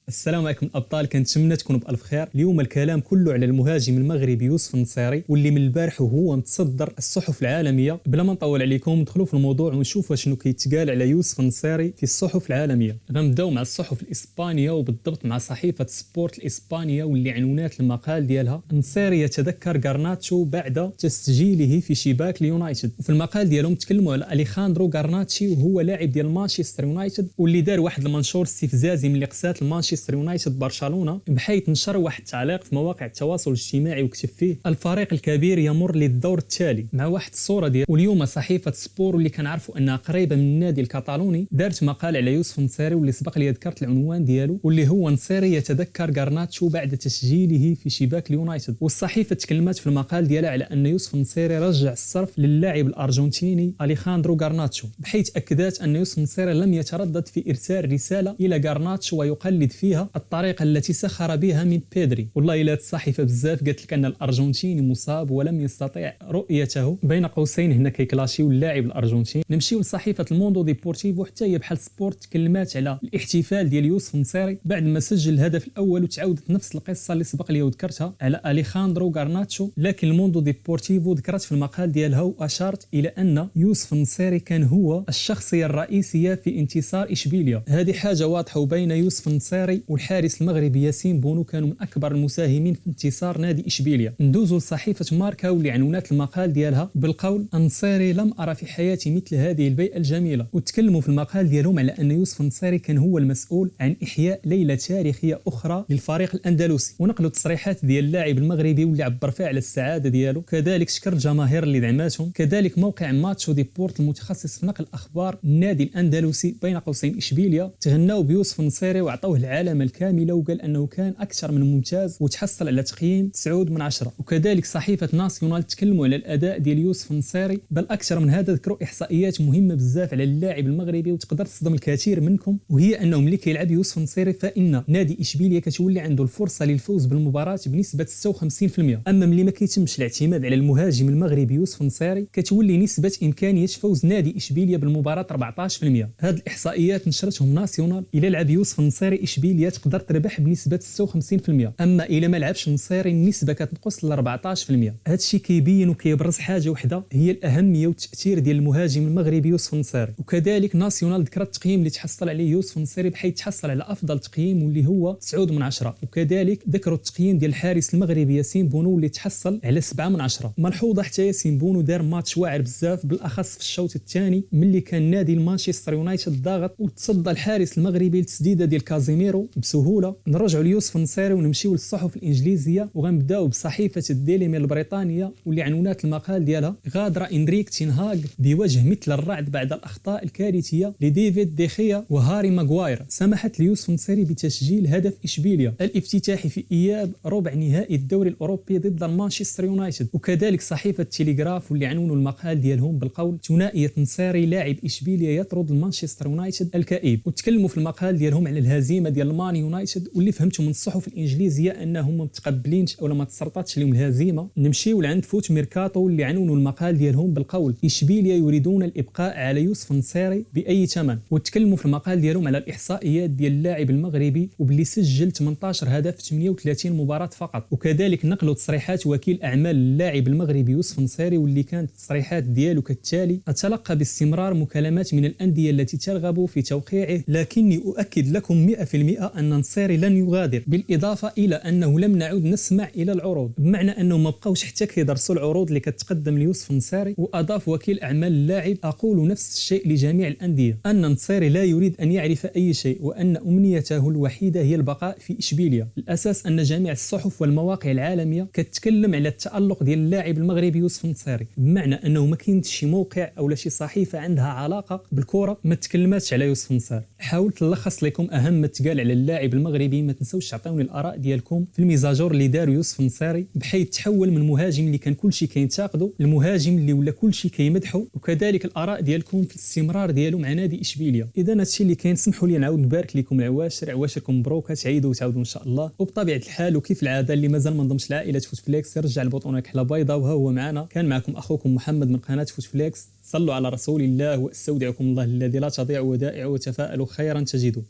السلام عليكم الابطال، كنتمنى تكونوا بالف خير. اليوم الكلام كله على المهاجم المغربي يوسف النصيري، واللي من البارح وهو متصدر الصحف العالميه. بلا ما نطول عليكم ندخلوا في الموضوع ونشوفوا شنو كيتقال على يوسف النصيري في الصحف العالميه. غنبداو مع الصحف الاسبانيه وبالضبط مع صحيفه سبورت الاسبانيه، واللي عنونات المقال ديالها النصيري يتذكر غارناتشو بعد تسجيله في شباك اليونايتد. وفي المقال ديالهم تكلموا على اليخاندرو غارناتشي، وهو لاعب ديال مانشستر يونايتد، واللي دار واحد المنشور استفزازي من لقسات مانشستر يونايتد برشلونه، بحيث نشر واحد التعليق في مواقع التواصل الاجتماعي وكتب فيه: الفريق الكبير يمر للدور التالي، مع واحد الصوره ديال. واليوم صحيفه سبور اللي كنعرفوا انها قريبه من النادي الكتالوني دارت مقال على يوسف النصيري، واللي سبق لي ذكرت العنوان ديالو، واللي هو نصيري يتذكر غارناتشو بعد تسجيله في شباك اليونايتد. والصحيفه تكلمت في المقال ديالها على ان يوسف النصيري رجع الصرف للاعب الارجنتيني اليخاندرو غارناتشو، بحيث اكدت ان يوسف النصيري لم يتردد في ارسال رساله الى غارناتشو ويقلد فيها الطريقه التي سخر بها من بيدري. والله الا الصحيفه بزاف قالت لك ان الارجنتيني مصاب ولم يستطيع رؤيته، بين قوسين هنا كيكلاشيو اللاعب الارجنتيني. نمشيو لصحيفه الموندو ديبورتيفو، حتى هي بحال سبورت تكلمات على الاحتفال ديال يوسف النصيري بعد ما سجل الهدف الاول، وتعاودت نفس القصه اللي سبق لي وذكرتها على اليخاندرو غارناتشو. لكن الموندو ديبورتيفو ذكرت في المقال ديالها واشارت الى ان يوسف النصيري كان هو الشخصيه الرئيسيه في انتصار اشبيليا. هذه حاجه واضحه، وبين يوسف النصيري والحارس المغربي ياسين بونو كانوا من اكبر المساهمين في انتصار نادي اشبيليا. ندوزوا لصحيفه ماركا، واللي عنونات المقال ديالها بالقول: النصيري لم ارى في حياتي مثل هذه البيئه الجميله. وتكلموا في المقال ديالهم على ان يوسف النصيري كان هو المسؤول عن احياء ليله تاريخيه اخرى للفريق الاندلسي. ونقلوا التصريحات ديال اللاعب المغربي واللي عبر فيها على السعاده ديالو، كذلك شكر الجماهير اللي دعماتهم. كذلك موقع ماتشو ديبورت المتخصص في نقل اخبار النادي الاندلسي بين قوسين اشبيليا تغناو بيوسف النصيري وعطوه العلامه الكامله، وقال انه كان اكثر من ممتاز وتحصل على تقييم 9 من 10. وكذلك صحيفه ناسيونال تكلموا على الاداء ديال يوسف النصيري، بل اكثر من هذا ذكروا احصائيات مهمه بزاف على اللاعب المغربي وتقدر تصدم الكثير منكم، وهي انه ملي كيلعب يوسف النصيري فان نادي اشبيليا كتولي عنده الفرصه للفوز بالمباراه بنسبه 56%. اما ملي ما كيتمش الاعتماد على المهاجم المغربي يوسف النصيري كتولي نسبه امكانيه فوز نادي اشبيليا بالمباراه 14%. هذه الاحصائيات نشرتهم ناسيونال. الى لعب يوسف النصيري اشبيليا تقدر تربح بنسبه 56%، اما الى ما لعبش النصيري النسبه كتنقص ل 14%. هذا الشيء كيبين وكيبرز حاجه وحده، هي الاهميه والتاثير ديال المهاجم المغربي يوسف النصيري. وكذلك ناسيونال ذكرت التقييم اللي تحصل عليه يوسف النصيري، بحيث تحصل على افضل تقييم واللي هو 9 من 10. وكذلك ذكروا التقييم ديال الحارس المغربي ياسين بونو اللي تحصل على 7 من 10. ملحوظه حتى ياسين بونو دار ماتش واعر بزاف، بالاخص في الشوط الثاني ملي كان نادي مانشستر يونايتد ضاغط وتصدى الحارس المغربي للتسديده ديال كازيميرو بسهوله. نرجعوا ليوسف النصيري ونمشيو للصحف الانجليزيه، وغنبداو بصحيفه الديلي ميل البريطانيه، واللي عنونات المقال ديالها: غادر انريك تينهاغ بوجه مثل الرعد بعد الاخطاء الكارثيه لديفيد ديخيا وهاري ماغواير، سمحت ليوسف النصيري بتسجيل هدف اشبيليا الافتتاحي في اياب ربع نهائي الدوري الاوروبي ضد مانشستر يونايتد. وكذلك صحيفه التليغراف واللي عنونوا المقال ديالهم بالقول: ثنائيه نصيري لاعب اشبيليا يطرد مانشستر يونايتد الكئيب. وتكلموا في المقال ديالهم على الهزيمه ديال مان يونايتد، واللي فهمتوا من الصحف الانجليزيه انهم ما متقبلينش او ما تسرطاتش لهم الهزيمه. نمشيو لعند فوت ميركاتو واللي عنونوا المقال ديالهم بالقول: اشبيليا يريدون الابقاء على يوسف النصيري باي ثمن. وتكلموا في المقال ديالهم على الاحصائيات ديال اللاعب المغربي، وباللي سجل 18 هدف في 38 مباراه فقط. وكذلك نقلوا تصريحات وكيل اعمال اللاعب المغربي يوسف النصيري، واللي كانت التصريحات ديالو كالتالي: اتلقى باستمرار مكالمات من الانديه التي ترغب في توقيعه، لكني اؤكد لكم 100% ان النصيري لن يغادر، بالاضافه الى انه لم نعد نسمع الى العروض، بمعنى انه ما بقاوش حتى كيدرسوا العروض اللي كتقدم ليوسف النصيري. واضاف وكيل اعمال اللاعب: اقول نفس الشيء لجميع الانديه، ان النصيري لا يريد ان يعرف اي شيء، وان امنيته الوحيده هي البقاء في اشبيليا. الاساس ان جميع الصحف والمواقع العالميه كتتكلم على التالق ديال اللاعب المغربي يوسف النصيري، بمعنى انه ما كاينش شي موقع او شي صحيفه عندها علاقه بالكره ما تكلماتش على يوسف النصيري. حاولت نلخص لكم اهم ما تقال على اللاعب المغربي. ما تنسوش تعطيوني الاراء ديالكم في الميزاجور اللي دار يوسف النصيري، بحيث تحول من مهاجم اللي كان كلشي كينتقدو المهاجم اللي ولا كلشي كيمدحو. وكذلك الاراء ديالكم في الاستمرار ديالو مع نادي اشبيليا. اذا هادشي اللي كاين، سمحوا لي نعاود نبارك لكم العواشر، عواشركم مبروك، تعيدوا وتعاودوا ان شاء الله. وبطبيعه الحال وكيف العاده اللي مازال ما انضمش لعائله فوت فليكس يرجع البطونه كحله بيضاء وها هو معنا. كان معكم اخوكم محمد من قناه فوت فليكس. صلوا على رسول الله واستودعكم الله الذي لا تضيع ودائعه وتفاءلوا خيرا تجدوا.